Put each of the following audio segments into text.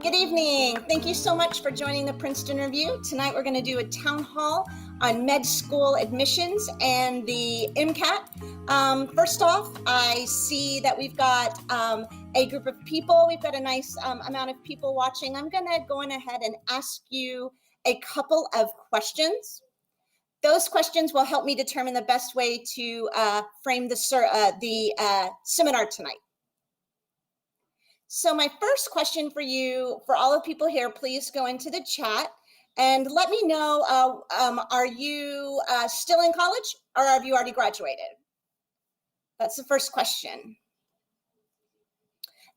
Good evening. Thank you so much for joining the Princeton Review. Tonight we're going to do a town hall on med school admissions and the MCAT. First off, I see that we've got a group of people. We've got a nice amount of people watching. I'm going to go ahead and ask you a couple of questions. Those questions will help me determine the best way to frame the seminar tonight. So my first question for you, for all the people here, please go into the chat and let me know, are you still in college or have you already graduated? That's the first question.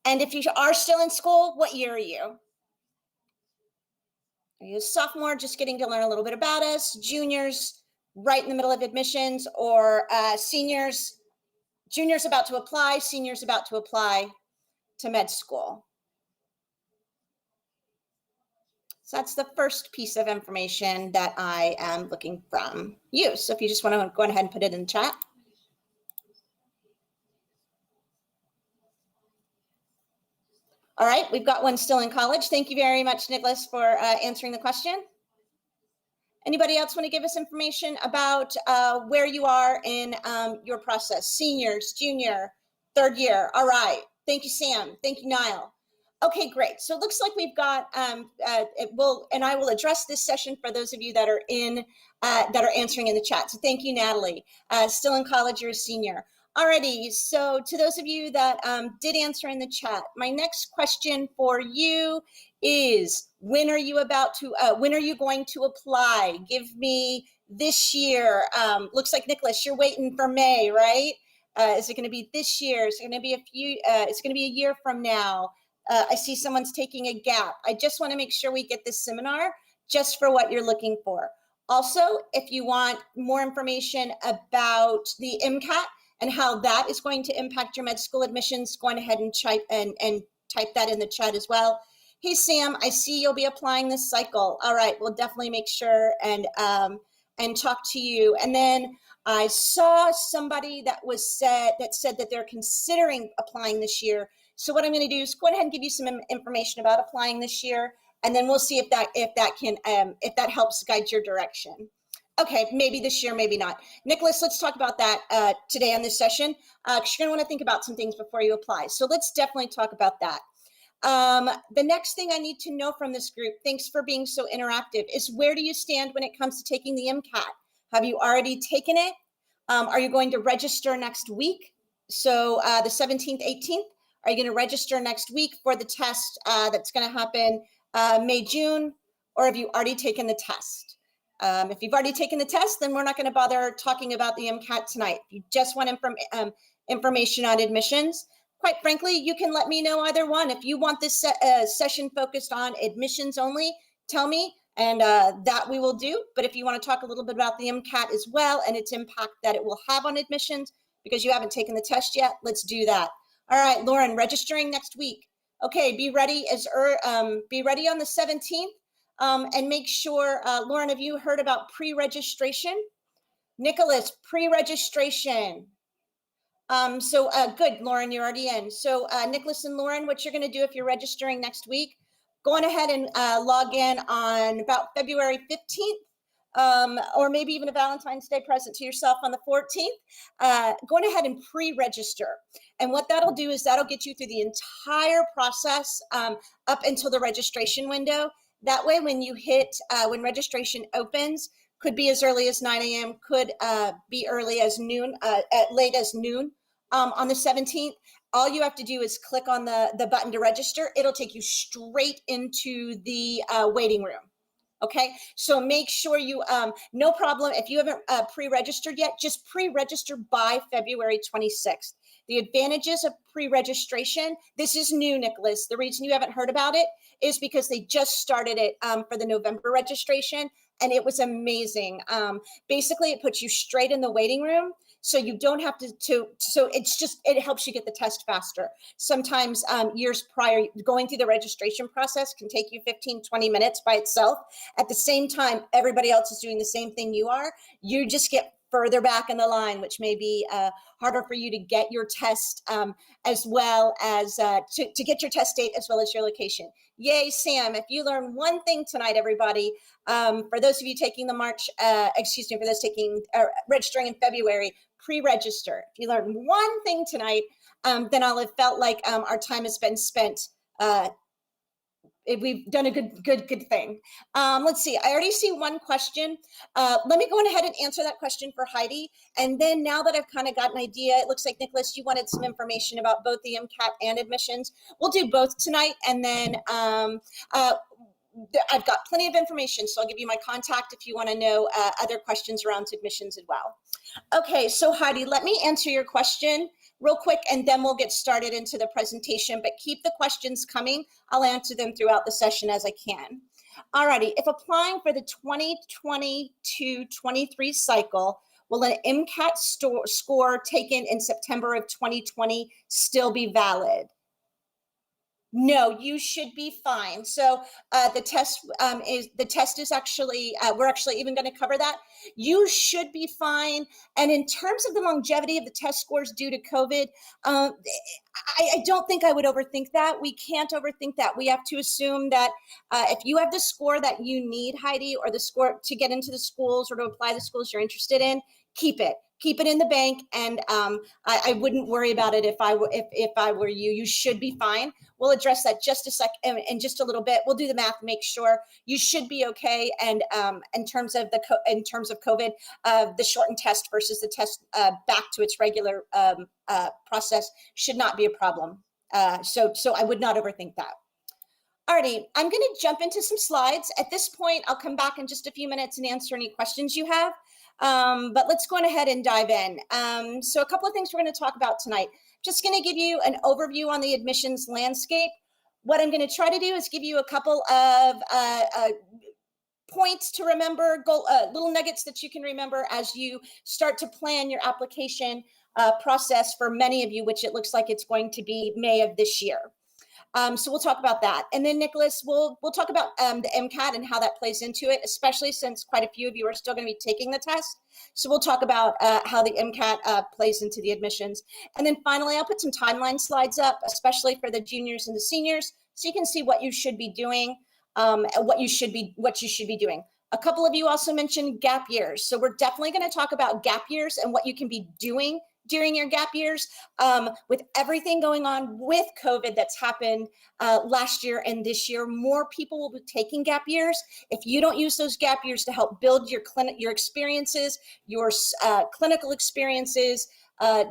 And if you are still in school, what year are you? Are you a sophomore, just getting to learn a little bit about us, juniors, right in the middle of admissions, or seniors, juniors about to apply, seniors about to apply to med school? So that's the first piece of information that I am looking from you. So if you just want to go ahead and put it in the chat. All right, we've got one still in college. Thank you very much, Nicholas, for answering the question. Anybody else want to give us information about where you are in your process? Seniors, junior, third year. All right. Thank you, Sam. Thank you, Niall. Okay, great. So it looks like we've got, and I will address this session for those of you that are answering in the chat. So thank you, Natalie. Still in college, you're a senior. Alrighty, so to those of you that did answer in the chat, my next question for you is, when are you going to apply? Give me this year. Looks like, Nicholas, you're waiting for May, right? Is it going to be this year? Is it going to be it's going to be a year from now? I see someone's taking a gap. I just want to make sure we get this seminar just for what you're looking for. Also, if you want more information about the MCAT and how that is going to impact your med school admissions, go ahead and type that in the chat as well. Hey, Sam, I see you'll be applying this cycle. All right, we'll definitely make sure and talk to you. And then I saw somebody that said that they're considering applying this year. So what I'm going to do is go ahead and give you some information about applying this year, and then we'll see if that helps guide your direction. Okay, maybe this year, maybe not. Nicholas, let's talk about that today on this session, because you're going to want to think about some things before you apply. So let's definitely talk about that. The next thing I need to know from this group, thanks for being so interactive, is where do you stand when it comes to taking the MCAT? Have you already taken it? Are you going to register next week? So the 17th, 18th? Are you going to register next week for the test that's going to happen May, June? Or have you already taken the test? If you've already taken the test, then we're not going to bother talking about the MCAT tonight. If you just want information on admissions, quite frankly, you can let me know either one. If you want this session focused on admissions only, tell me, and that we will do. But if you want to talk a little bit about the MCAT as well and its impact that it will have on admissions, because you haven't taken the test yet, let's do that. All right, Lauren, registering next week. Okay, be ready on the 17th. And make sure, Lauren, have you heard about pre-registration? Nicholas, pre-registration. Good, Lauren, you're already in. So Nicholas and Lauren, what you're going to do if you're registering next week, go on ahead and log in on about February 15th, or maybe even a Valentine's Day present to yourself on the 14th. Go on ahead and pre-register. And what that'll do is that'll get you through the entire process up until the registration window. That way, when you hit, when registration opens, could be as early as 9 a.m., could be early as noon, late as noon on the 17th. All you have to do is click on the button to register. It'll take you straight into the waiting room. Okay, so make sure you, no problem, if you haven't pre-registered yet, just pre-register by February 26th. The advantages of pre-registration, this is new, Nicholas. The reason you haven't heard about it is because they just started it for the November registration, and it was amazing. Basically, it puts you straight in the waiting room, so you don't have so it helps you get the test faster. Sometimes years prior, going through the registration process can take you 15, 20 minutes by itself. At the same time, everybody else is doing the same thing you are. You just get further back in the line, which may be harder for you to get your test as well as to get your test date as well as your location. Yay, Sam. If you learn one thing tonight, everybody, for those of you taking the for those registering in February, pre-register. If you learn one thing tonight, then I'll have felt like our time has been spent. We've done a good thing. Let's see. I already see one question. Let me go ahead and answer that question for Heidi. And then now that I've kind of got an idea, it looks like, Nicholas, you wanted some information about both the MCAT and admissions. We'll do both tonight. And then I've got plenty of information, so I'll give you my contact if you want to know other questions around admissions as well. Okay, so Heidi, let me answer your question real quick, and then we'll get started into the presentation, but keep the questions coming. I'll answer them throughout the session as I can. Alrighty, if applying for the 2022-23 cycle, will an MCAT score taken in September of 2020 still be valid? No, you should be fine. So the test is actually, we're actually even going to cover that. You should be fine. And in terms of the longevity of the test scores due to COVID, I don't think I would overthink that. We can't overthink that. We have to assume that if you have the score that you need, Heidi, or the score to get into the schools or to apply to the schools you're interested in, keep it. Keep it in the bank, and I wouldn't worry about it if I were you. You should be fine. We'll address that just in just a little bit. We'll do the math, make sure you should be okay. And in terms of COVID, the shortened test versus the test back to its regular process should not be a problem. So I would not overthink that. Alrighty, I'm going to jump into some slides. At this point, I'll come back in just a few minutes and answer any questions you have. But let's go ahead and dive in. So a couple of things we're going to talk about tonight. Just going to give you an overview on the admissions landscape. What I'm going to try to do is give you a couple of points to remember, little nuggets that you can remember as you start to plan your application process for many of you, which it looks like it's going to be May of this year. So we'll talk about that. And then Nicholas, we'll talk about the MCAT and how that plays into it, especially since quite a few of you are still going to be taking the test. So we'll talk about how the MCAT plays into the admissions. And then finally, I'll put some timeline slides up, especially for the juniors and the seniors, so you can see what you should be doing, what you should be doing. A couple of you also mentioned gap years. So we're definitely going to talk about gap years and what you can be doing during your gap years. With everything going on with COVID that's happened last year and this year, more people will be taking gap years. If you don't use those gap years to help build your experiences, your clinical experiences,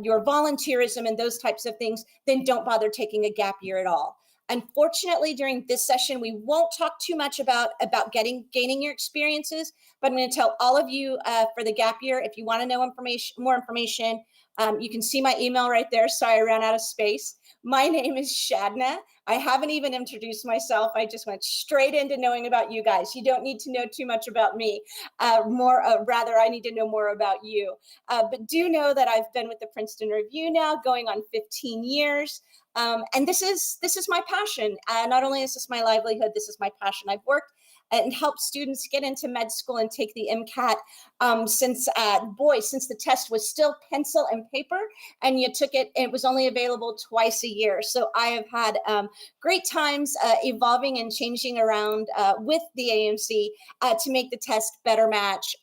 your volunteerism and those types of things, then don't bother taking a gap year at all. Unfortunately, during this session, we won't talk too much about gaining your experiences, but I'm going to tell all of you for the gap year, if you want to know more information, you can see my email right there. Sorry, I ran out of space. My name is Shadna. I haven't even introduced myself. I just went straight into knowing about you guys. You don't need to know too much about me. Rather, I need to know more about you. But do know that I've been with the Princeton Review now going on 15 years. And this is my passion. Not only is this my livelihood, this is my passion. I've worked and helped students get into med school and take the MCAT since the test was still pencil and paper, and you took it, and it was only available twice a year. So I have had great times evolving and changing around with the AMC to make the test better match.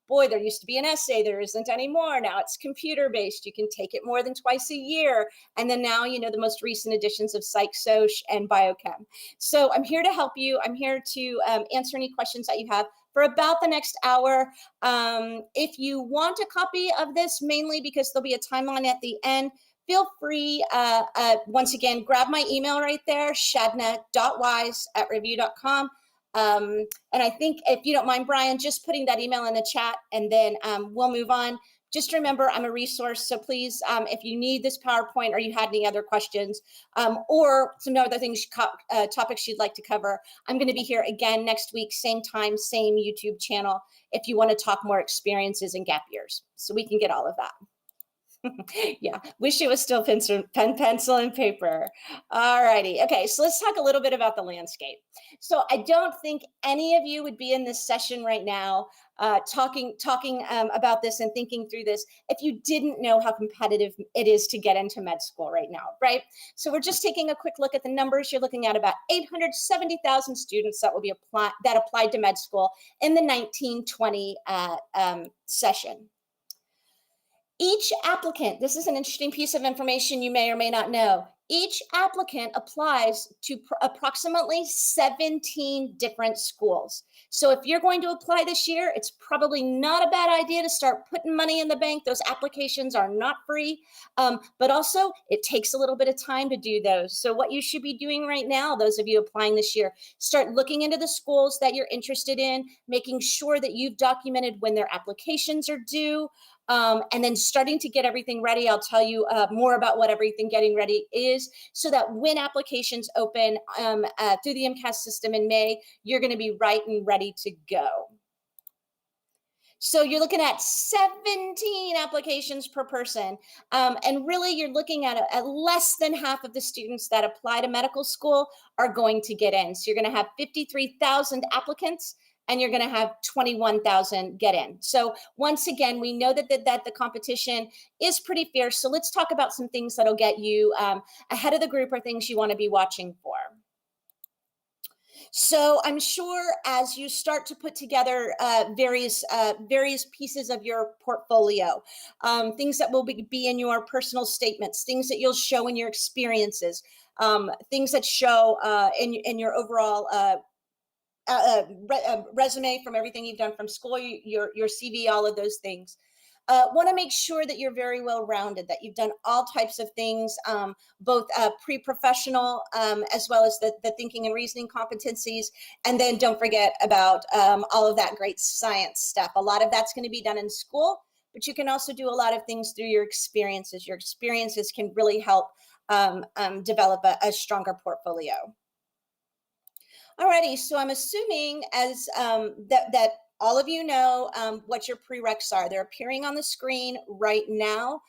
Boy, there used to be an essay, there isn't anymore. Now it's computer-based. You can take it more than twice a year. And then now, the most recent additions of Psych, Soc, and Biochem. So I'm here to help you. I'm here to answer any questions that you have for about the next hour. If you want a copy of this, mainly because there'll be a timeline at the end, feel free, once again, grab my email right there, shadna.wise@review.com. And I think if you don't mind, Brian, just putting that email in the chat, and then we'll move on. Just remember, I'm a resource. So please, if you need this PowerPoint or you had any other questions or some other things, topics you'd like to cover, I'm going to be here again next week, same time, same YouTube channel, if you want to talk more experiences and gap years. So we can get all of that. Yeah, wish it was still pencil and paper. All righty. Okay, so let's talk a little bit about the landscape. So I don't think any of you would be in this session right now talking about this and thinking through this if you didn't know how competitive it is to get into med school right now, right? So we're just taking a quick look at the numbers. You're looking at about 870,000 students that will be applied to med school in the 1920 session. Each applicant, this is an interesting piece of information you may or may not know. Each applicant applies to approximately 17 different schools. So if you're going to apply this year, it's probably not a bad idea to start putting money in the bank. Those applications are not free, but also it takes a little bit of time to do those. So what you should be doing right now, those of you applying this year, start looking into the schools that you're interested in, making sure that you've documented when their applications are due, and then starting to get everything ready. I'll tell you more about what everything getting ready is, so that when applications open through the MCAT system in May, you're going to be right and ready to go. So you're looking at 17 applications per person. And really you're looking at less than half of the students that apply to medical school are going to get in. So you're going to have 53,000 applicants and you're going to have 21,000 get in. So once again, we know that the competition is pretty fierce. So let's talk about some things that'll get you ahead of the group or things you want to be watching for. So I'm sure as you start to put together various pieces of your portfolio, things that will be in your personal statements, things that you'll show in your experiences, things that show in your overall resume from everything you've done from school, your CV, all of those things. Want to make sure that you're very well rounded, that you've done all types of things, both pre-professional as well as the thinking and reasoning competencies. And then don't forget about all of that great science stuff. A lot of that's going to be done in school, but you can also do a lot of things through your experiences. Your experiences can really help develop a stronger portfolio. Alrighty, so I'm assuming as that all of you know what your prereqs are. They're appearing on the screen right now.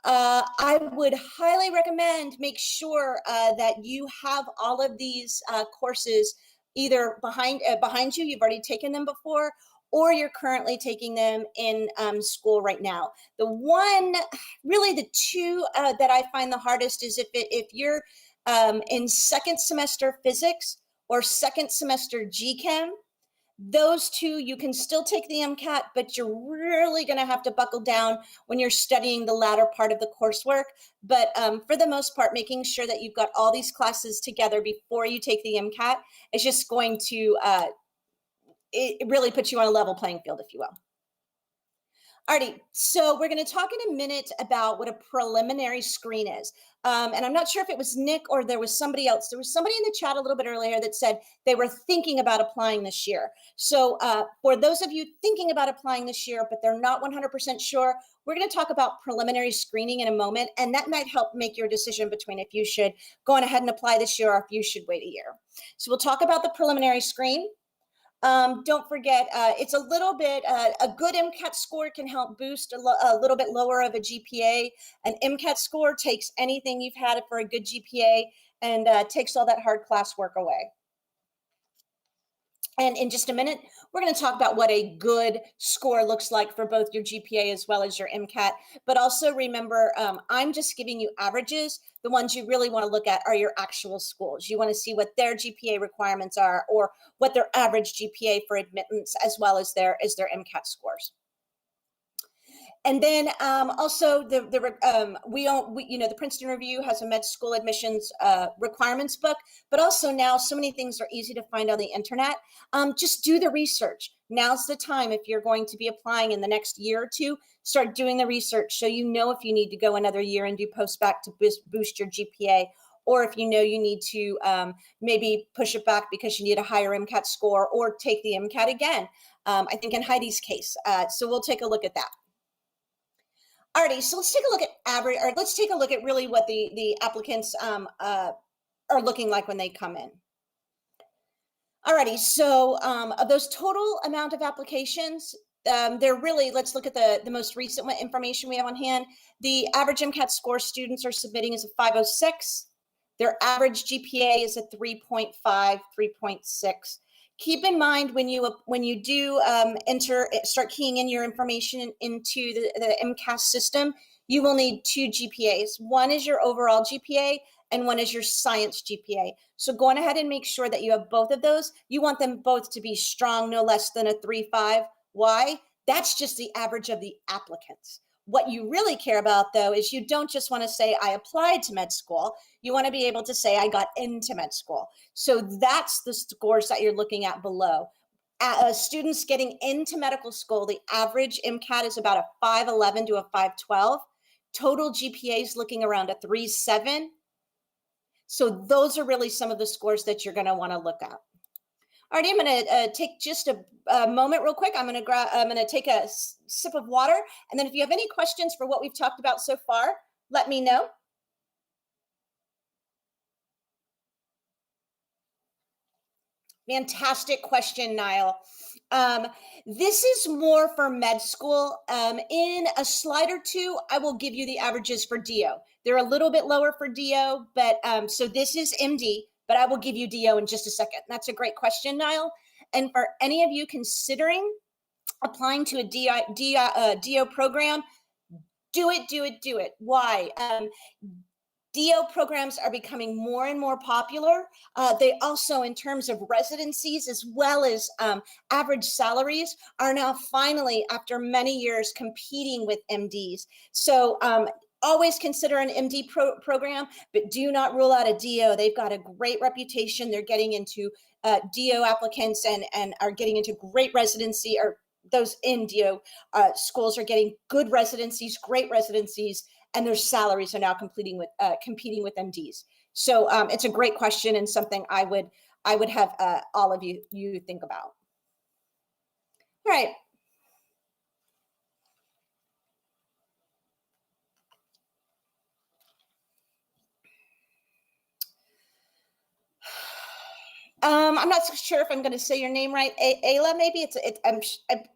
I would highly recommend make sure that you have all of these courses either behind you, you've already taken them before, or you're currently taking them in school right now. Really the two that I find the hardest is if you're in second semester physics or second semester GChem. Those two, you can still take the MCAT, but you're really going to have to buckle down when you're studying the latter part of the coursework. But for the most part, making sure that you've got all these classes together before you take the MCAT is just going to it really puts you on a level playing field, if you will. Alrighty, so we're going to talk in a minute about what a preliminary screen is. And I'm not sure if it was Nick or there was somebody else. There was somebody in the chat a little bit earlier that said they were thinking about applying this year. So for those of you thinking about applying this year, but they're not 100% sure, we're going to talk about preliminary screening in a moment. And that might help make your decision between if you should go on ahead and apply this year or if you should wait a year. So we'll talk about the preliminary screen. Don't forget, it's a little bit, a good MCAT score can help boost a little bit lower of a GPA. An MCAT score takes anything you've had for a good GPA and takes all that hard classwork away. And in just a minute, we're going to talk about what a good score looks like for both your GPA as well as your MCAT. But also remember, I'm just giving you averages. The ones you really want to look at are your actual schools. You want to see what their GPA requirements are or what their average GPA for admittance as well as their MCAT scores. And then also the Princeton Review has a med school admissions requirements book, but also now so many things are easy to find on the internet. Just do the research. Now's the time if you're going to be applying in the next year or two, start doing the research so you know if you need to go another year and do post-bac to boost your GPA, or if you know you need to maybe push it back because you need a higher MCAT score or take the MCAT again. I think in Heidi's case. So we'll take a look at that. Alrighty, so let's take a look at average, or let's take a look at really what the applicants are looking like when they come in. Alrighty, so of those total amount of applications, they're really, let's look at the most recent information we have on hand. The average MCAT score students are submitting is a 506. Their average GPA is a 3.5, 3.6. Keep in mind when you do start keying in your information into the MCAS system, you will need 2 GPAs. One is your overall GPA and one is your science GPA. So go on ahead and make sure that you have both of those. You want them both to be strong, no less than a 3.5. Why? That's just the average of the applicants. What you really care about, though, is you don't just want to say, I applied to med school. You want to be able to say, I got into med school. So that's the scores that you're looking at below. Students getting into medical school, the average MCAT is about a 511 to a 512. Total GPA is looking around a 3.7. So those are really some of the scores that you're going to want to look at. All right, I'm going to take just a moment real quick. I'm going to take a sip of water. And then if you have any questions for what we've talked about so far, let me know. Fantastic question, Niall. This is more for med school. In a slide or two, I will give you the averages for DO. They're a little bit lower for DO, but so this is MD, but I will give you DO in just a second. That's a great question, Niall. And for any of you considering applying to a DO program, do it. Why? DO programs are becoming more and more popular. They also, in terms of residencies as well as average salaries, are now finally, after many years, competing with MDs. So always consider an MD program, but do not rule out a DO. They've got a great reputation. They're getting into DO applicants and are getting into great residency, or those in DO schools are getting good residencies, great residencies, and their salaries are now competing with MDs. So it's a great question and something I would have all of you think about. All right. I'm not so sure if I'm going to say your name right. Ayla, maybe I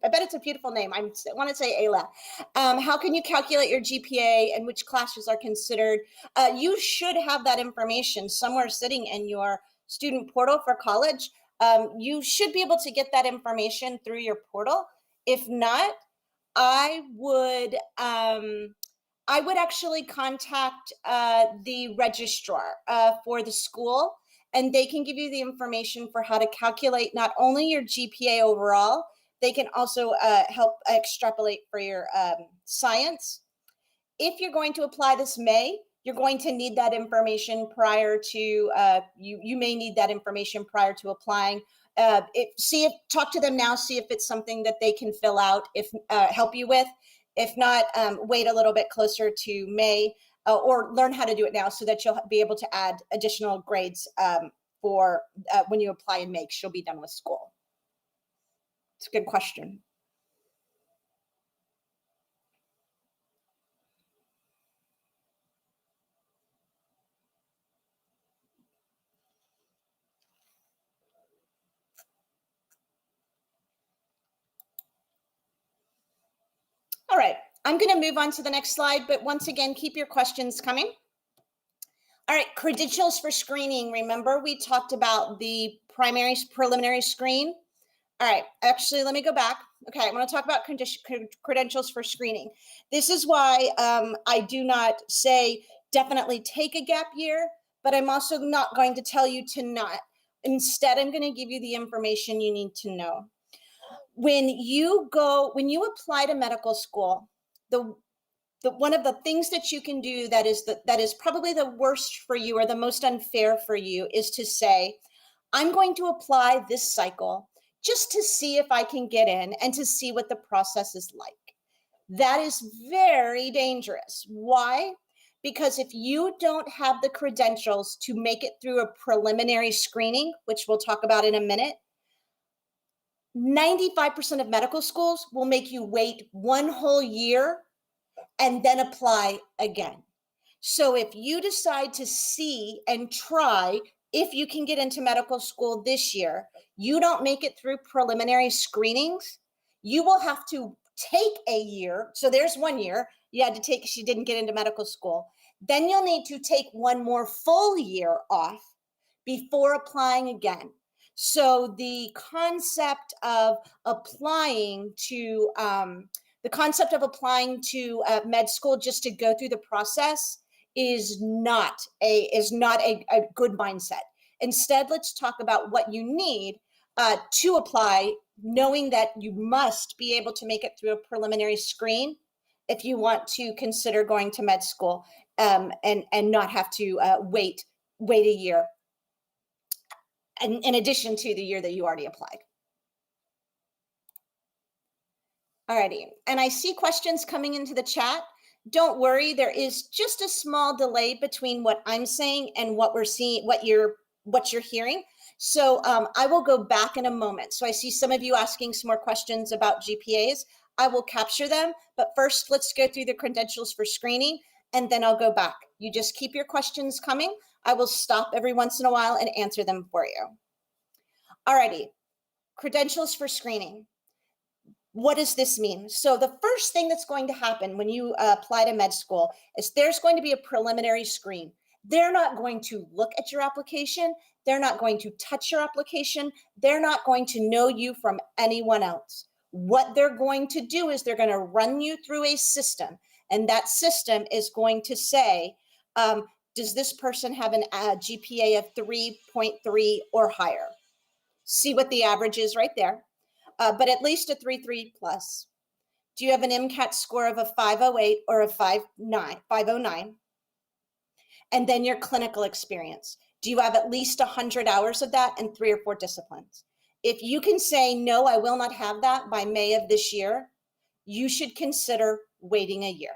bet it's a beautiful name. I want to say Ayla. How can you calculate your GPA and which classes are considered? You should have that information somewhere sitting in your student portal for college. You should be able to get that information through your portal. If not, I would actually contact the registrar for the school, and they can give you the information for how to calculate not only your GPA overall, they can also help extrapolate for your science. If you're going to apply this May, you're going to need that information prior to, you may need that information prior to applying. Talk to them now, see if it's something that they can fill out, help you with. If not, wait a little bit closer to May, or learn how to do it now so that you'll be able to add additional grades for when you apply in May, because you'll be done with school. It's a good question. All right, I'm going to move on to the next slide, but once again, keep your questions coming. All right, credentials for screening. Remember, we talked about the preliminary screen. All right, actually, let me go back. Okay, I'm going to talk about credentials for screening. This is why I do not say definitely take a gap year, but I'm also not going to tell you to not. Instead, I'm going to give you the information you need to know. When you apply to medical school, one of the things that you can do that is probably the worst for you or the most unfair for you is to say, I'm going to apply this cycle just to see if I can get in and to see what the process is like. That is very dangerous. Why? Because if you don't have the credentials to make it through a preliminary screening, which we'll talk about in a minute, 95% of medical schools will make you wait one whole year and then apply again. So if you decide to see and try if you can get into medical school this year, you don't make it through preliminary screenings, you will have to take a year. So there's 1 year you had to take, she didn't get into medical school. Then you'll need to take one more full year off before applying again. So the concept of applying to med school just to go through the process is not a good mindset. Instead, let's talk about what you need to apply, knowing that you must be able to make it through a preliminary screen if you want to consider going to med school, and not have to wait a year, and in addition to the year that you already applied. Alrighty, and I see questions coming into the chat. Don't worry, there is just a small delay between what I'm saying and what we're seeing, what you're hearing. So I will go back in a moment. So I see some of you asking some more questions about GPAs. I will capture them, but first let's go through the credentials for screening, and then I'll go back. You just keep your questions coming. I will stop every once in a while and answer them for you. Alrighty, credentials for screening. What does this mean? So the first thing that's going to happen when you apply to med school is there's going to be a preliminary screen. They're not going to look at your application. They're not going to touch your application. They're not going to know you from anyone else. What they're going to do is they're going to run you through a system, and that system is going to say, does this person have a GPA of 3.3 or higher? See what the average is right there. But at least a 3.3 plus. Do you have an MCAT score of a 508 or a 509? And then your clinical experience. Do you have at least 100 hours of that and 3 or 4 disciplines? If you can say, no, I will not have that by May of this year, you should consider waiting a year.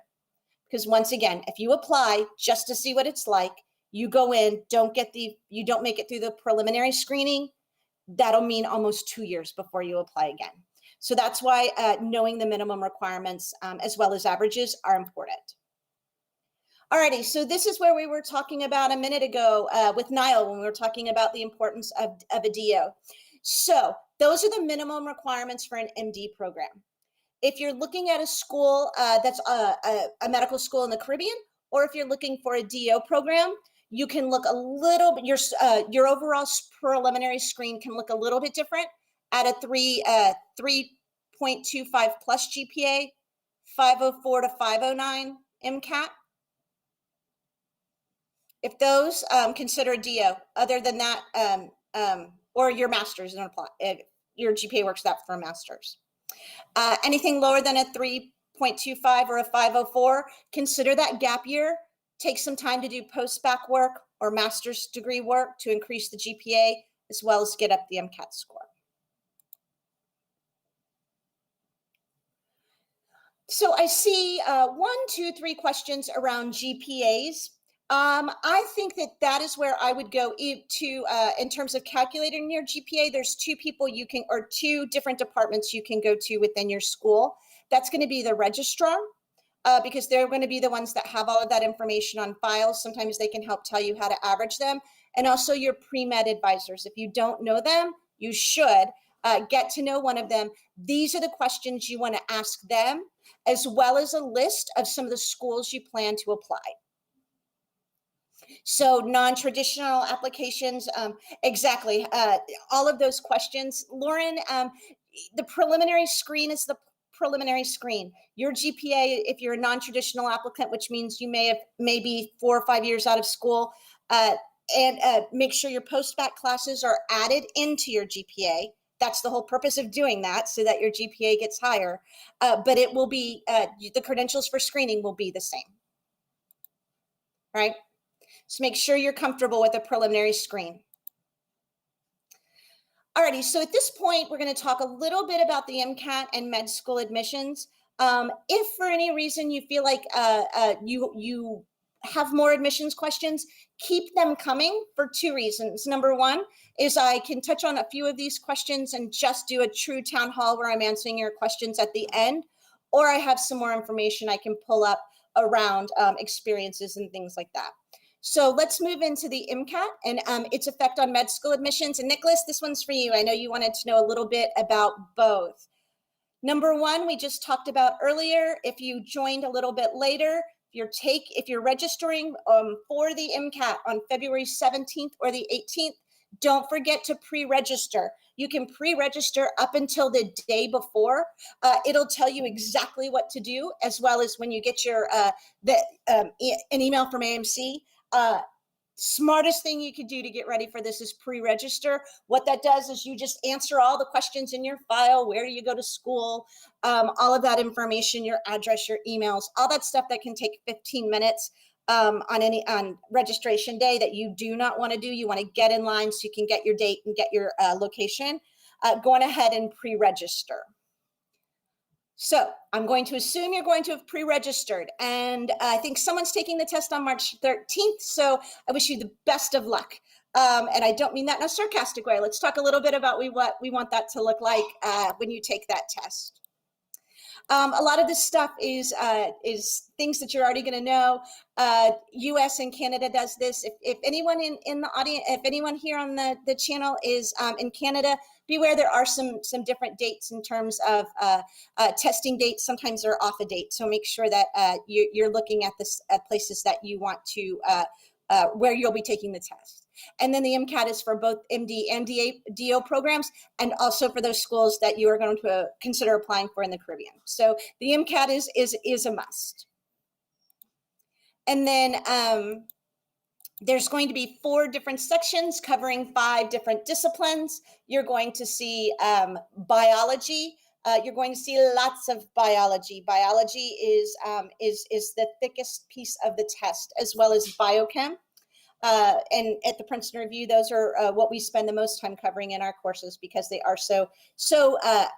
Because once again, if you apply just to see what it's like, you go in, you don't make it through the preliminary screening, that'll mean almost 2 years before you apply again. So that's why knowing the minimum requirements as well as averages are important. Alrighty, so this is where we were talking about a minute ago with Niall when we were talking about the importance of a DO. So those are the minimum requirements for an MD program. If you're looking at a school that's a medical school in the Caribbean, or if you're looking for a DO program, you can look a little bit, your overall preliminary screen can look a little bit different at a 3.25 plus GPA, 504 to 509 MCAT. If those, consider a DO. Other than that, or your master's, and apply. Your GPA works out for a master's. Anything lower than a 3.25 or a 504, consider that gap year. Take some time to do post-bac work or master's degree work to increase the GPA, as well as get up the MCAT score. So I see 1, 2, 3 questions around GPAs. I think that is where I would go to in terms of calculating your GPA. There's 2 people you can, or 2 different departments you can go to within your school. That's going to be the registrar, because they're going to be the ones that have all of that information on files. Sometimes they can help tell you how to average them. And also your pre-med advisors. If you don't know them, you should get to know one of them. These are the questions you want to ask them, as well as a list of some of the schools you plan to apply. So non-traditional applications, exactly, all of those questions. Lauren, the preliminary screen is the preliminary screen. Your GPA, if you're a non-traditional applicant, which means you may be 4 or 5 years out of school, and make sure your post-bac classes are added into your GPA. That's the whole purpose of doing that, so that your GPA gets higher. But it will be, the credentials for screening will be the same, right? So make sure you're comfortable with a preliminary screen. Alrighty, so at this point, we're going to talk a little bit about the MCAT and med school admissions. If for any reason you feel like you have more admissions questions, keep them coming for 2 reasons. Number 1 is I can touch on a few of these questions and just do a true town hall where I'm answering your questions at the end, or I have some more information I can pull up around experiences and things like that. So let's move into the MCAT and its effect on med school admissions. And Nicholas, this one's for you. I know you wanted to know a little bit about both. Number one, we just talked about earlier. If you joined a little bit later, if you're registering for the MCAT on February 17th or the 18th, don't forget to pre-register. You can pre-register up until the day before. It'll tell you exactly what to do, as well as when you get your an email from AMC. Smartest thing you could do to get ready for this is pre-register. What that does is you just answer all the questions in your file. Where do you go to school? All of that information, your address, your emails, all that stuff that can take 15 minutes on registration day that you do not want to do. You want to get in line so you can get your date and get your location. Going ahead and pre-register. So I'm going to assume you're going to have pre-registered, and I think someone's taking the test on March 13th. So I wish you the best of luck. And I don't mean that in a sarcastic way. Let's talk a little bit about what we want that to look like when you take that test. A lot of this stuff is things that you're already going to know. US and Canada does this. If anyone in the audience, if anyone here on the channel is in Canada, beware there are some different dates in terms of testing dates. Sometimes they're off a date. So make sure that you're looking at this at places that you want to, where you'll be taking the test. And then the MCAT is for both MD and DO programs, and also for those schools that you are going to consider applying for in the Caribbean. So the MCAT is a must. And then there's going to be 4 different sections covering 5 different disciplines. You're going to see biology. You're going to see lots of biology. Biology is the thickest piece of the test, as well as biochem. And at the Princeton Review, those are what we spend the most time covering in our courses because they are so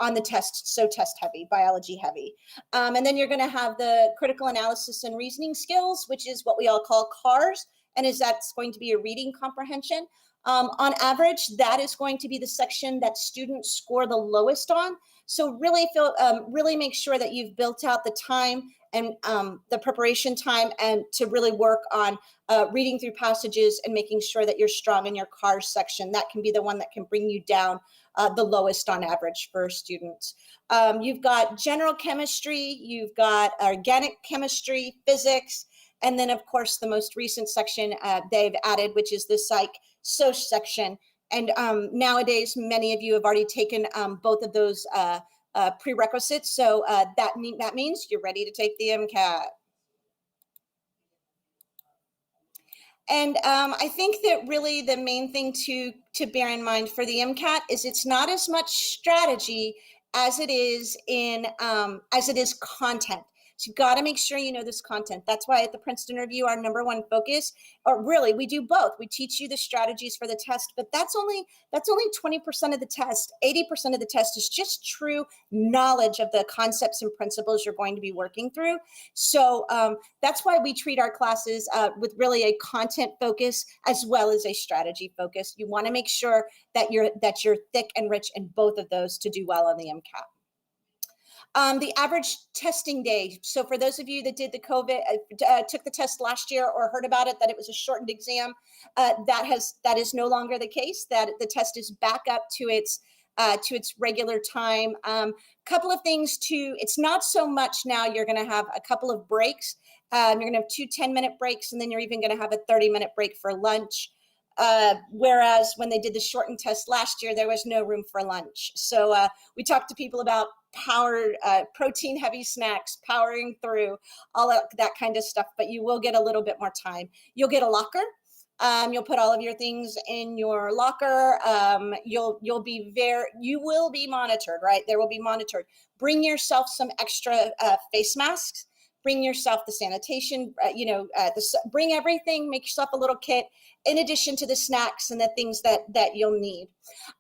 on the test, so test heavy, biology heavy. And then you're going to have the critical analysis and reasoning skills, which is what we all call CARS, and that's going to be a reading comprehension. On average, that is going to be the section that students score the lowest on. So really make sure that you've built out the time and the preparation time, and to really work on reading through passages and making sure that you're strong in your CARS section. That can be the one that can bring you down the lowest on average for students. You've got general chemistry, you've got organic chemistry, physics, and then of course the most recent section they've added, which is the psych-soc section. And nowadays, many of you have already taken both of those prerequisites. So that means you're ready to take the MCAT. And I think that really the main thing to bear in mind for the MCAT is it's not as much strategy as it is content. So you've got to make sure you know this content. That's why at the Princeton Review, our #1 focus, or really we do both. We teach you the strategies for the test, but that's only 20% of the test. 80% of the test is just true knowledge of the concepts and principles you're going to be working through. So that's why we treat our classes with really a content focus as well as a strategy focus. You want to make sure that you're thick and rich in both of those to do well on the MCAT. The average testing day. So for those of you that did the COVID, took the test last year or heard about it, that it was a shortened exam, that is no longer the case. That the test is back up to its regular time. Couple of things too. It's not so much now. You're going to have a couple of breaks. You're going to have 2 10-minute breaks, and then you're even going to have a 30-minute break for lunch. Whereas when they did the shortened test last year, there was no room for lunch. So we talked to people about protein heavy snacks, powering through all of that kind of stuff, but you will get a little bit more time. You'll get a locker. You'll put all of your things in your locker. You will be monitored, right? There will be monitored. Bring yourself some extra face masks. Bring yourself the sanitation, bring everything, make yourself a little kit in addition to the snacks and the things that you'll need.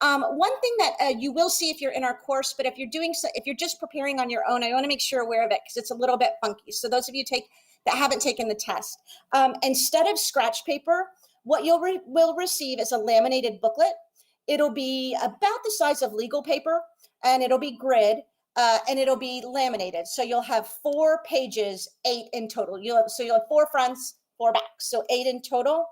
One thing that you will see if you're in our course, but if you're just preparing on your own, I want to make sure you're aware of it because it's a little bit funky. So those of you that haven't taken the test, instead of scratch paper, what you will receive is a laminated booklet. It'll be about the size of legal paper, and it'll be grid. And it'll be laminated. So you'll have 4 pages, 8 in total. You'll have 4 fronts, 4 backs, so 8 in total.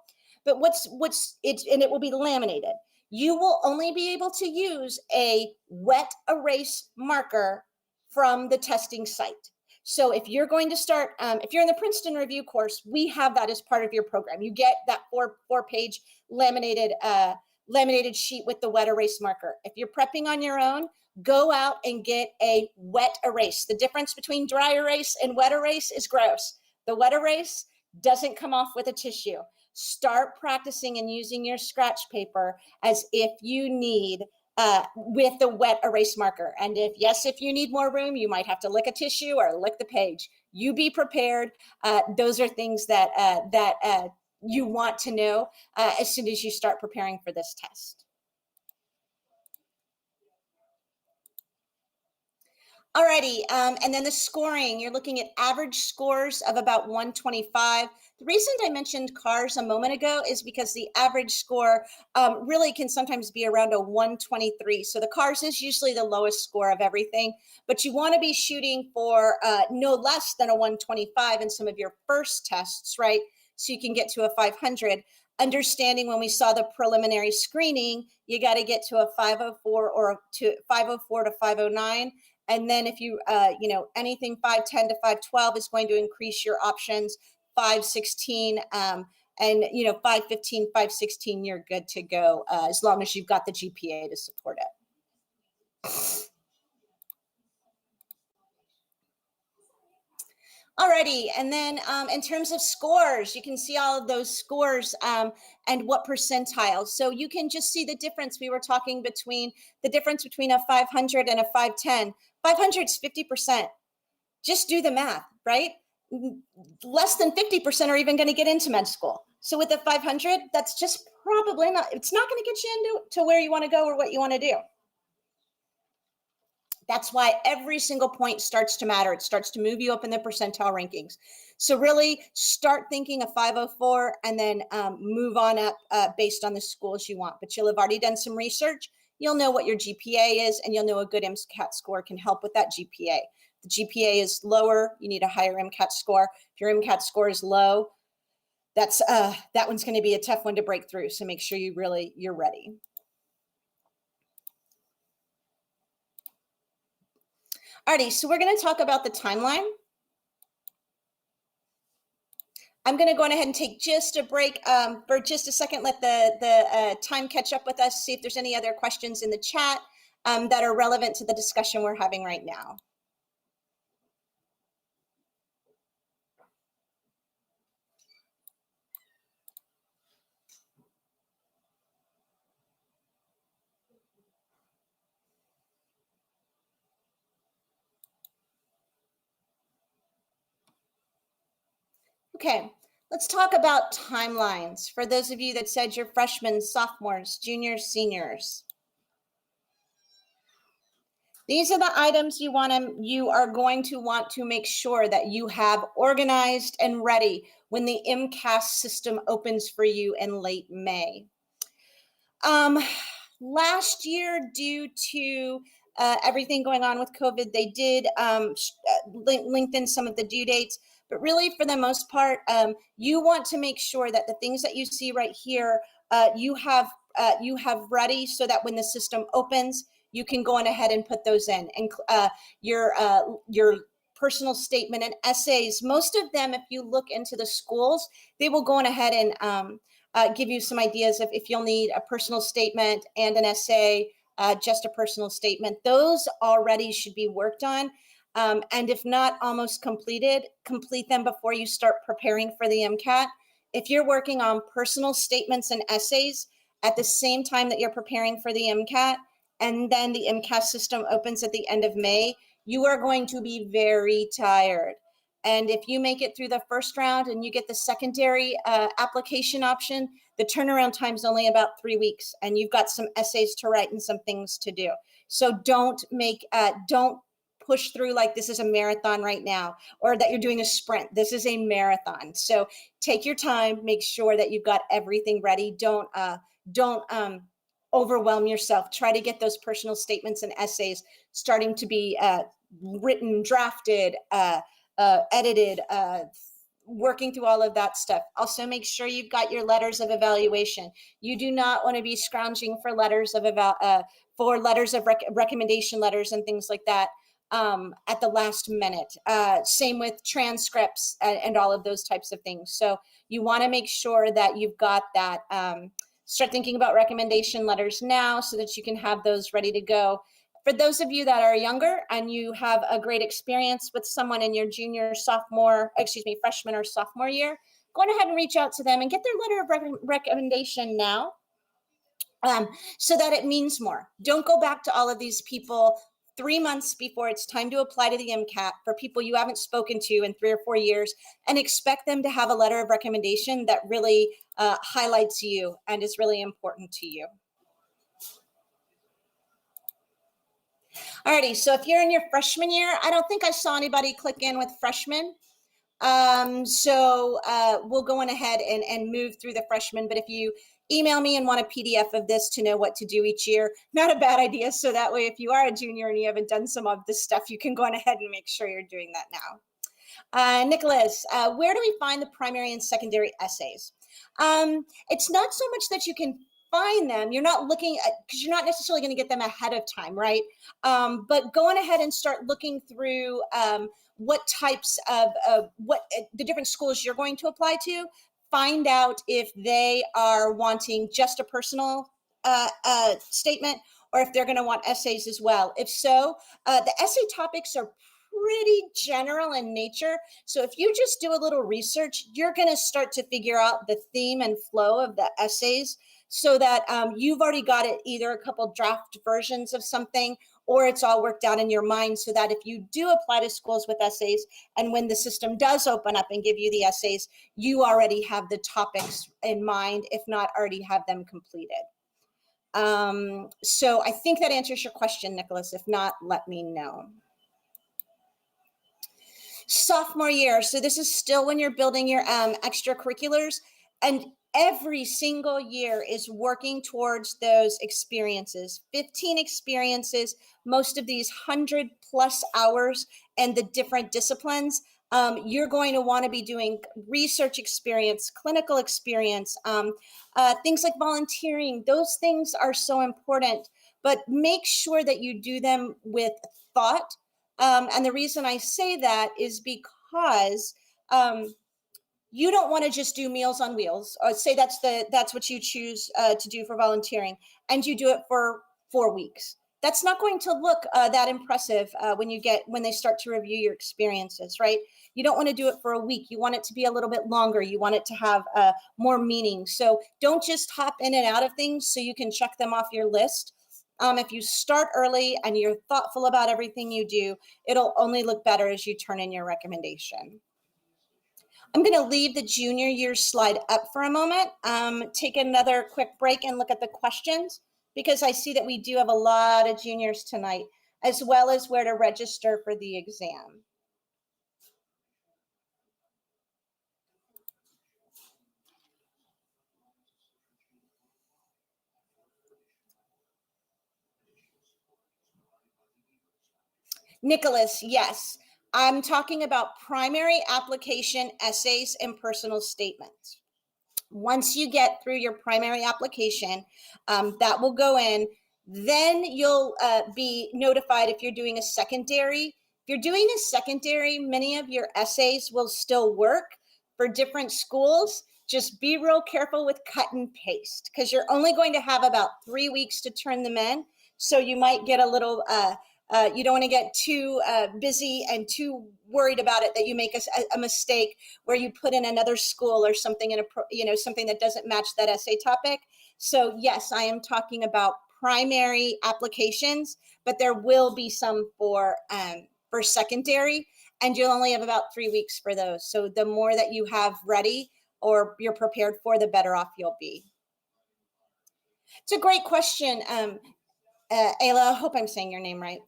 But and it will be laminated. You will only be able to use a wet erase marker from the testing site. So if you're going to start, if you're in the Princeton review course, we have that as part of your program. You get that four-page laminated sheet with the wet erase marker. If you're prepping on your own, go out and get a wet erase. The difference between dry erase and wet erase is gross. The wet erase doesn't come off with a tissue. Start practicing and using your scratch paper as if you need with the wet erase marker. And if you need more room, you might have to lick a tissue or lick the page. You be prepared. Those are things that you want to know as soon as you start preparing for this test. Alrighty, and then the scoring, you're looking at average scores of about 125. The reason I mentioned cars a moment ago is because the average score really can sometimes be around a 123. So the cars is usually the lowest score of everything, but you want to be shooting for no less than a 125 in some of your first tests, right? So you can get to a 500. Understanding when we saw the preliminary screening, you got to get to a 504 or to 504 to 509. And then if you, anything 510 to 512 is going to increase your options. 516 and 515, 516, you're good to go as long as you've got the GPA to support it. Alrighty, and then in terms of scores, you can see all of those scores and what percentile. So you can just see the difference. We were talking between the difference between a 500 and a 510. 500 is 50%. Just do the math, right? Less than 50% are even going to get into med school. So with a 500, that's just probably not, it's not going to get you into where you want to go or what you want to do. That's why every single point starts to matter. It starts to move you up in the percentile rankings. So really start thinking of 504 and then move on up based on the schools you want. But you'll have already done some research. You'll know what your GPA is, and you'll know a good MCAT score can help with that GPA. If the GPA is lower, you need a higher MCAT score. If your MCAT score is low, that one's going to be a tough one to break through. So make sure you're ready. Alrighty, so we're going to talk about the timeline. I'm going to go ahead and take just a break for just a second, let the time catch up with us, see if there's any other questions in the chat that are relevant to the discussion we're having right now. Okay, let's talk about timelines. For those of you that said you're freshmen, sophomores, juniors, seniors. These are the items you are going to want to make sure that you have organized and ready when the MCAS system opens for you in late May. Last year, due to everything going on with COVID, they did lengthen some of the due dates. But really, for the most part, you want to make sure that the things that you see right here, you have ready so that when the system opens, you can go on ahead and put those in. And your personal statement and essays, most of them, if you look into the schools, they will go on ahead and give you some ideas of if you'll need a personal statement and an essay, just a personal statement. Those already should be worked on. And if not almost completed, complete them before you start preparing for the MCAT. If you're working on personal statements and essays at the same time that you're preparing for the MCAT, and then the MCAT system opens at the end of May, you are going to be very tired. And if you make it through the first round and you get the secondary application option, the turnaround time is only about 3 weeks, and you've got some essays to write and some things to do. So don't push through like this is a marathon right now, or that you're doing a sprint. This is a marathon. So take your time, make sure that you've got everything ready. Don't overwhelm yourself. Try to get those personal statements and essays starting to be written, drafted, edited, working through all of that stuff. Also, make sure you've got your letters of evaluation. You do not want to be scrounging for letters of recommendation letters and things like that. at the last minute. Same with transcripts and all of those types of things. So you want to make sure that you've got that. Start thinking about recommendation letters now so that you can have those ready to go. For those of you that are younger and you have a great experience with someone in your freshman or sophomore year, go ahead and reach out to them and get their letter of recommendation now. So that it means more. Don't go back to all of these people 3 months before it's time to apply to the MCAT for people you haven't spoken to in 3 or 4 years and expect them to have a letter of recommendation that really highlights you and is really important to you. Alrighty, so if you're in your freshman year, I don't think I saw anybody click in with freshmen. So we'll go on ahead and move through the freshmen, but if you email me and want a PDF of this to know what to do each year, not a bad idea. So that way, if you are a junior and you haven't done some of this stuff, you can go on ahead and make sure you're doing that now. Nicholas, where do we find the primary and secondary essays? It's not so much that you can find them. You're not looking at, because you're not necessarily going to get them ahead of time, right? But go on ahead and start looking through what types of what the different schools you're going to apply to. Find out if they are wanting just a personal statement or if they're going to want essays as well. If so, the essay topics are pretty general in nature. So if you just do a little research, you're going to start to figure out the theme and flow of the essays so that you've already got it either a couple draft versions of something or it's all worked out in your mind so that if you do apply to schools with essays and when the system does open up and give you the essays, you already have the topics in mind, if not already have them completed. So I think that answers your question, Nicholas. If not, let me know. Sophomore year. So this is still when you're building your extracurriculars, and every single year is working towards those experiences. 15 experiences, most of these 100+ hours and the different disciplines. You're going to want to be doing research experience, clinical experience, things like volunteering. Those things are so important, but make sure that you do them with thought. And the reason I say that is because you don't want to just do Meals on Wheels or say that's what you choose to do for volunteering and you do it for 4 weeks. That's not going to look that impressive when they start to review your experiences, right? You don't want to do it for a week. You want it to be a little bit longer. You want it to have more meaning. So don't just hop in and out of things so you can check them off your list. If you start early and you're thoughtful about everything you do, it'll only look better as you turn in your recommendation. I'm going to leave the junior year slide up for a moment, take another quick break and look at the questions because I see that we do have a lot of juniors tonight, as well as where to register for the exam. Nicholas, yes. I'm talking about primary application essays and personal statements. Once you get through your primary application, that will go in. Then you'll be notified if you're doing a secondary. If you're doing a secondary, many of your essays will still work for different schools. Just be real careful with cut and paste because you're only going to have about 3 weeks to turn them in. So you might get a little, you don't want to get too busy and too worried about it that you make a mistake where you put in another school or something something that doesn't match that essay topic. So yes, I am talking about primary applications, but there will be some for secondary, and you'll only have about 3 weeks for those. So the more that you have ready or you're prepared for, the better off you'll be. It's a great question. Ayla, I hope I'm saying your name right.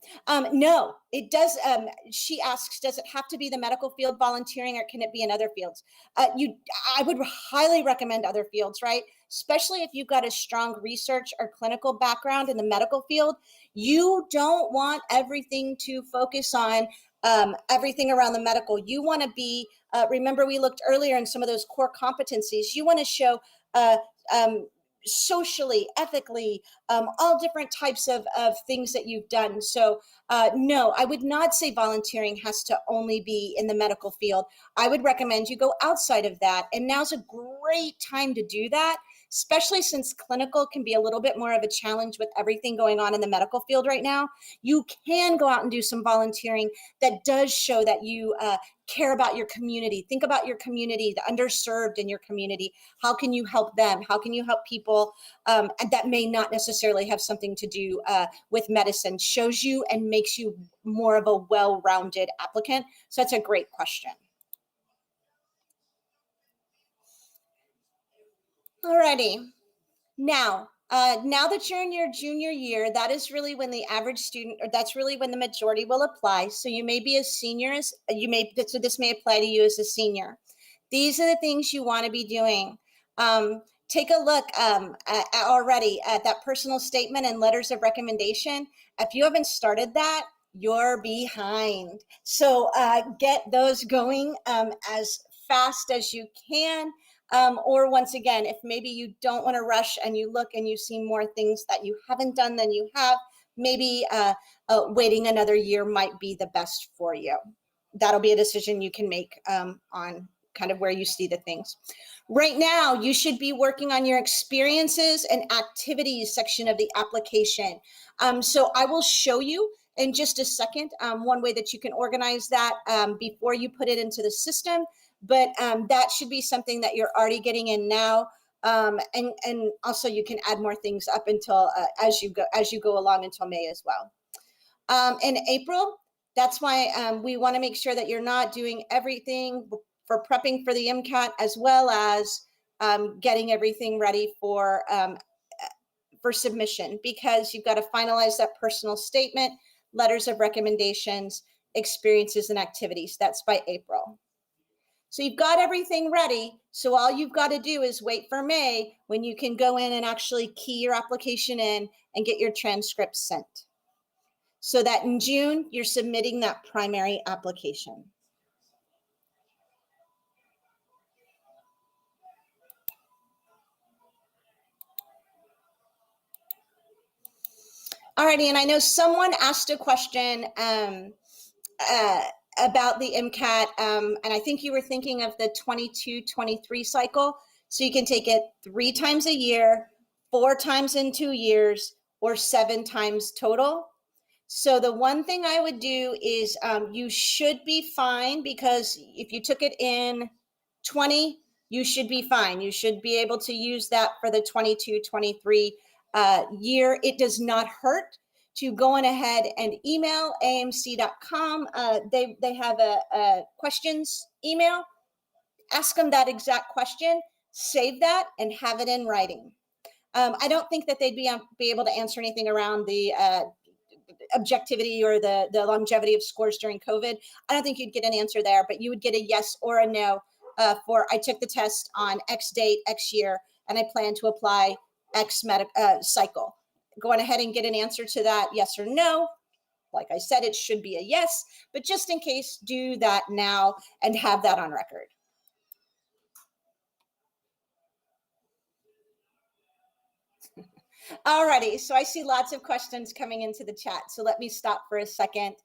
No, it does. She asks, does it have to be the medical field volunteering or can it be in other fields? I would highly recommend other fields, right? Especially if you've got a strong research or clinical background in the medical field. You don't want everything to focus on everything around the medical. You want to be, remember we looked earlier in some of those core competencies. You want to show socially, ethically, all different types of things that you've done. So no, I would not say volunteering has to only be in the medical field. I would recommend you go outside of that. And now's a great time to do that, especially since clinical can be a little bit more of a challenge with everything going on in the medical field right now. You can go out and do some volunteering that does show that you care about your community. Think about your community, the underserved in your community. How can you help them? How can you help people that may not necessarily have something to do with medicine? Shows you and makes you more of a well-rounded applicant. So that's a great question. Alrighty. Now that you're in your junior year, that is really when the average student, or that's really when the majority will apply. So you may be a senior, so this may apply to you as a senior. These are the things you want to be doing. Take a look already at that personal statement and letters of recommendation. If you haven't started that, you're behind. So get those going as fast as you can. Or once again, if maybe you don't want to rush and you look and you see more things that you haven't done than you have, maybe waiting another year might be the best for you. That'll be a decision you can make on kind of where you see the things. Right now, you should be working on your experiences and activities section of the application. So I will show you in just a second one way that you can organize that before you put it into the system. But that should be something that you're already getting in now. And also you can add more things up until as you go along until May as well. In April, that's why we want to make sure that you're not doing everything for prepping for the MCAT, as well as getting everything ready for submission, because you've got to finalize that personal statement, letters of recommendations, experiences, and activities. That's by April. So you've got everything ready. So all you've got to do is wait for May, when you can go in and actually key your application in and get your transcripts sent. So that in June, you're submitting that primary application. Alrighty, and I know someone asked a question about the MCAT, and I think you were thinking of the 22-23 cycle. So you can take it 3 times a year, 4 times in 2 years, or 7 times total. So the one thing I would do is you should be fine, because if you took it in 20, you should be fine. You should be able to use that for the 22-23 year. It does not hurt to go on ahead and email amc.com. They have a questions email. Ask them that exact question, save that, and have it in writing. I don't think that they'd be able to answer anything around the objectivity or the longevity of scores during COVID. I don't think you'd get an answer there, but you would get a yes or a no for I took the test on X date, X year, and I plan to apply X cycle. Go on ahead and get an answer to that, yes or no. Like I said, it should be a yes, but just in case, do that now and have that on record. Alrighty, so I see lots of questions coming into the chat. So let me stop for a second.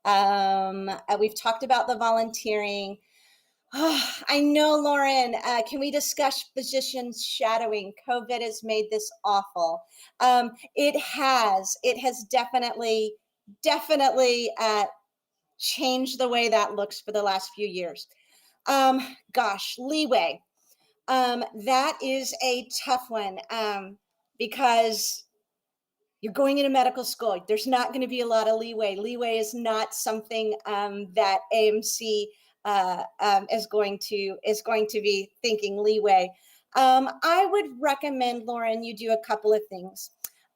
We've talked about the volunteering. Oh, I know, Lauren, can we discuss physicians shadowing? COVID has made this awful. It has definitely changed the way that looks for the last few years. Gosh, leeway. That is a tough one because you're going into medical school. There's not going to be a lot of leeway. Leeway is not something that AMC is going to be thinking leeway. I would recommend, Lauren, you do a couple of things.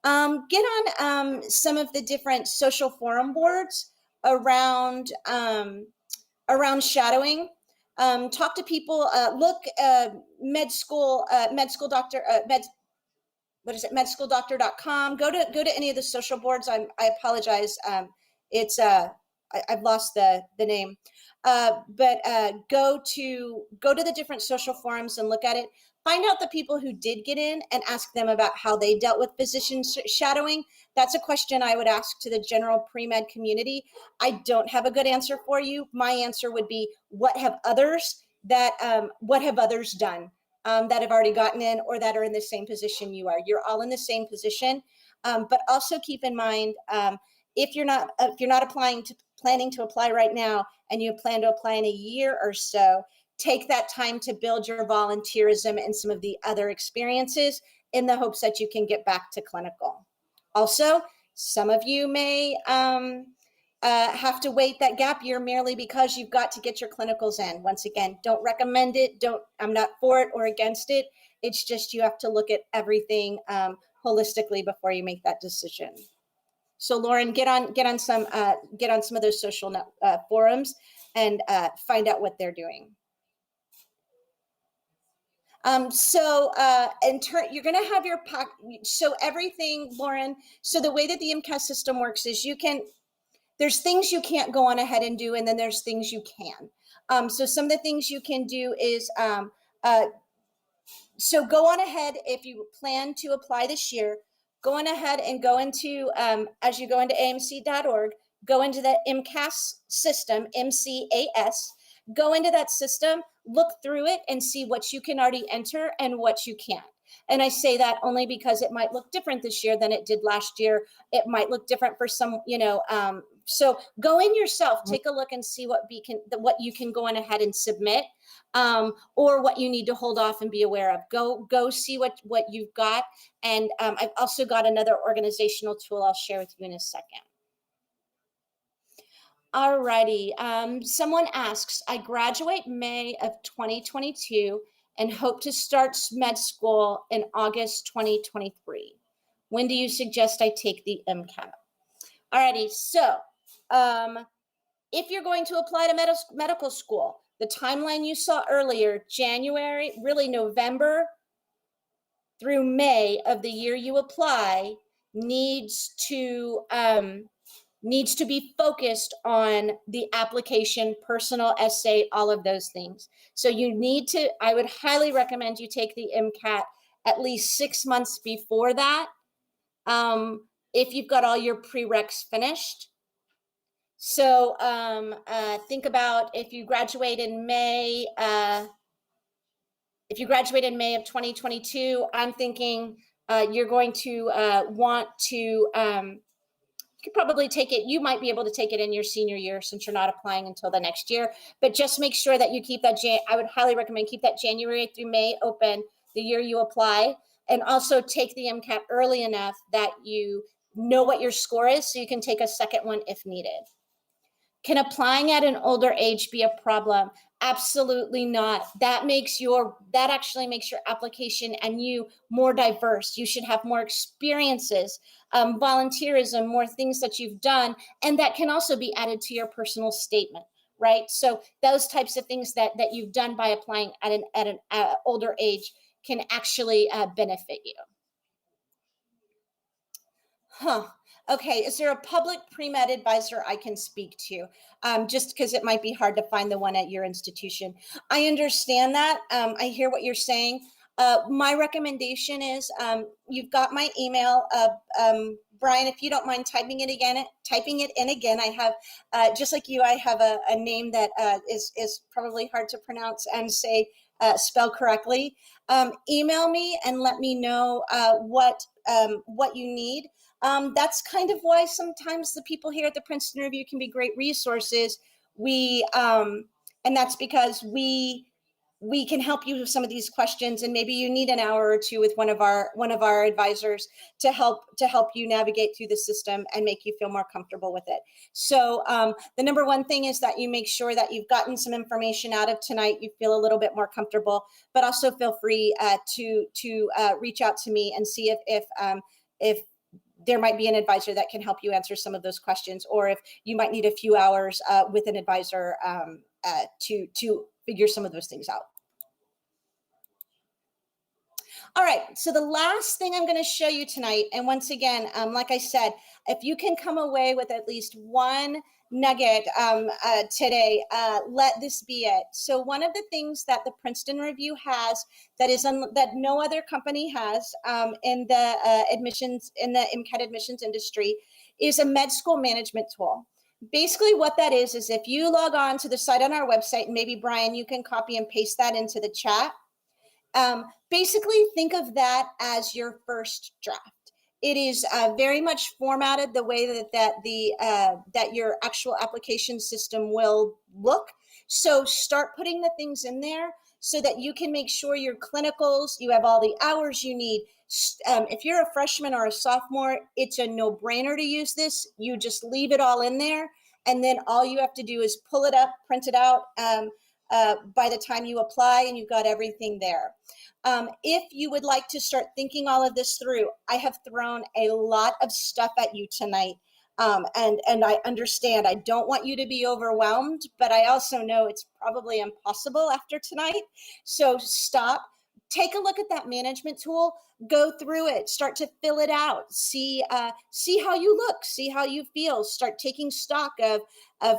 Get on some of the different social forum boards around shadowing. Talk to people. Look, medschool.com. Go to any of the social boards. I apologize. It's I've lost the name. But go to the different social forums and look at it. Find out the people who did get in and ask them about how they dealt with physician shadowing. That's a question I would ask to the general pre-med community. I don't have a good answer for you. My answer would be, what have others done that have already gotten in or that are in the same position you are? You're all in the same position, but also keep in mind, if you're not planning to apply right now and you plan to apply in a year or so, take that time to build your volunteerism and some of the other experiences in the hopes that you can get back to clinical. Also, some of you may have to wait that gap year merely because you've got to get your clinicals in. Once again, don't recommend it. I'm not for it or against it. It's just you have to look at everything holistically before you make that decision. So Lauren, get on some of those social forums and find out what they're doing. You're going to have your so everything, Lauren. So the way that the MCAT system works is there's things you can't go on ahead and do, and then there's things you can. So some of the things you can do is so go on ahead if you plan to apply this year. Go on ahead and go into, as you go into amc.org, go into the MCAS system, MCAS, go into that system, look through it and see what you can already enter and what you can't. And I say that only because it might look different this year than it did last year. It might look different for some, so go in yourself, take a look and see what you can go on ahead and submit, or what you need to hold off and be aware of. Go see what you've got. And I've also got another organizational tool I'll share with you in a second. Alrighty, someone asks, I graduate May of 2022 and hope to start med school in August 2023. When do you suggest I take the MCAT? Alrighty, so if you're going to apply to medical school, the timeline you saw earlier, January, really November through May of the year you apply, needs to be focused on the application, personal essay, all of those things. So I would highly recommend you take the MCAT at least 6 months before that, if you've got all your prereqs finished. So think about if you graduate in May, of 2022, I'm thinking you're going to want to, you could probably take it, you might be able to take it in your senior year since you're not applying until the next year, but just make sure that you keep that, I would highly recommend keep that January through May open the year you apply, and also take the MCAT early enough that you know what your score is so you can take a second one if needed. Can applying at an older age be a problem? Absolutely not. That actually makes your application and you more diverse. You should have more experiences, volunteerism, more things that you've done, and that can also be added to your personal statement, right? So those types of things that you've done by applying at an older age can actually benefit you. Okay, is there a public pre-med advisor I can speak to? Just because it might be hard to find the one at your institution. I understand that. I hear what you're saying. My recommendation is you've got my email. Brian, if you don't mind typing it in again. I have, just like you, I have a name that is probably hard to pronounce and spell correctly. Email me and let me know what you need. That's kind of why sometimes the people here at the Princeton Review can be great resources. And that's because we can help you with some of these questions, and maybe you need an hour or two with one of our advisors to help you navigate through the system and make you feel more comfortable with it. So the number one thing is that you make sure that you've gotten some information out of tonight, you feel a little bit more comfortable, but also feel free to reach out to me and see if there might be an advisor that can help you answer some of those questions, or if you might need a few hours with an advisor to figure some of those things out. All right, so the last thing I'm going to show you tonight, and once again, like I said, if you can come away with at least one nugget today, let this be it. So one of the things that the Princeton Review has that is that no other company has in the admissions, in the MCAT admissions industry, is a med school management tool. Basically what that is if you log on to the site on our website, and maybe Brian, you can copy and paste that into the chat. Basically think of that as your first draft. It is very much formatted the way that your actual application system will look. So start putting the things in there so that you can make sure your clinicals, you have all the hours you need. If you're a freshman or a sophomore, it's a no-brainer to use this. You just leave it all in there, and then all you have to do is pull it up, print it out by the time you apply, and you've got everything there. If you would like to start thinking all of this through, I have thrown a lot of stuff at you tonight. And I understand, I don't want you to be overwhelmed, but I also know it's probably impossible after tonight. So stop, take a look at that management tool, go through it, start to fill it out, see how you look, see how you feel, start taking stock of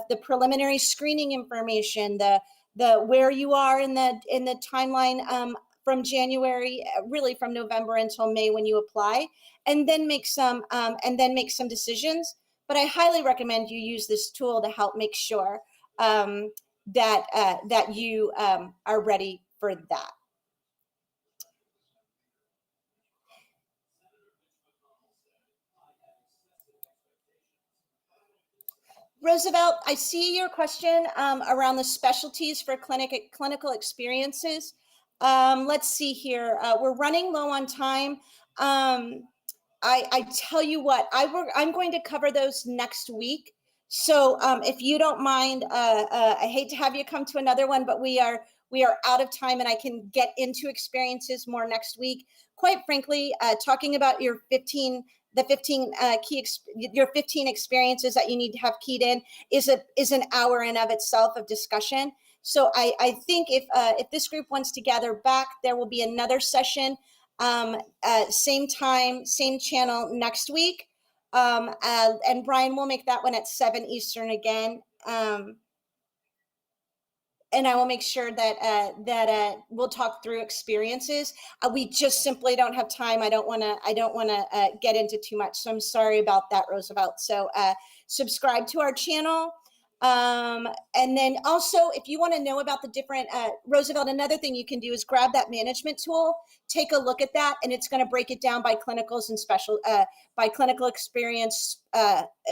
the preliminary screening information, the where you are in the timeline from January, really from November until May when you apply, and then make some decisions. But I highly recommend you use this tool to help make sure that you are ready for that. Roosevelt, I see your question around the specialties for clinical experiences. Let's see here. We're running low on time. I tell you what, I'm going to cover those next week. So if you don't mind, I hate to have you come to another one, but we are out of time, and I can get into experiences more next week. Quite frankly, talking about your 15 experiences that you need to have keyed in is an hour in of itself of discussion. So I think if this group wants to gather back, there will be another session, same time, same channel next week. And Brian will make that one at 7 Eastern again. And I will make sure that we'll talk through experiences. We just simply don't have time. I don't want to get into too much. So I'm sorry about that, Roosevelt. So subscribe to our channel. And then also, if you want to know about the different, Roosevelt, another thing you can do is grab that management tool, take a look at that, and it's going to break it down by clinicals and by clinical experience,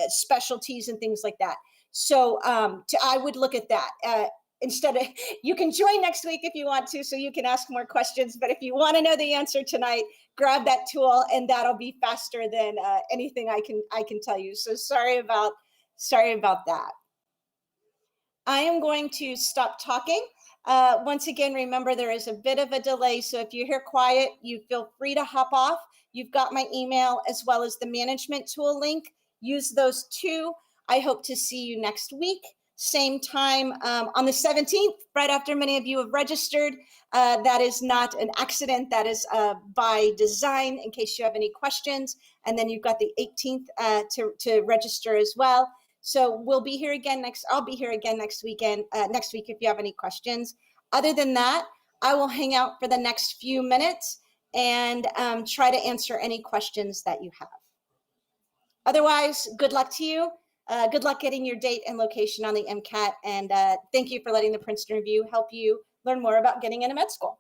specialties and things like that. So I would look at that. Instead of, you can join next week if you want to, so you can ask more questions. But if you want to know the answer tonight, grab that tool, and that'll be faster than anything I can tell you. So sorry about that. I am going to stop talking. Once again, remember there is a bit of a delay. So if you hear quiet, you feel free to hop off. You've got my email as well as the management tool link. Use those two. I hope to see you next week. Same time on the 17th, right after many of you have registered. That is not an accident. That is by design, in case you have any questions. And then you've got the 18th to register as well. So we'll be here again I'll be here again next week if you have any questions. Other than that, I will hang out for the next few minutes and try to answer any questions that you have. Otherwise, good luck to you. Good luck getting your date and location on the MCAT, and thank you for letting the Princeton Review help you learn more about getting into med school.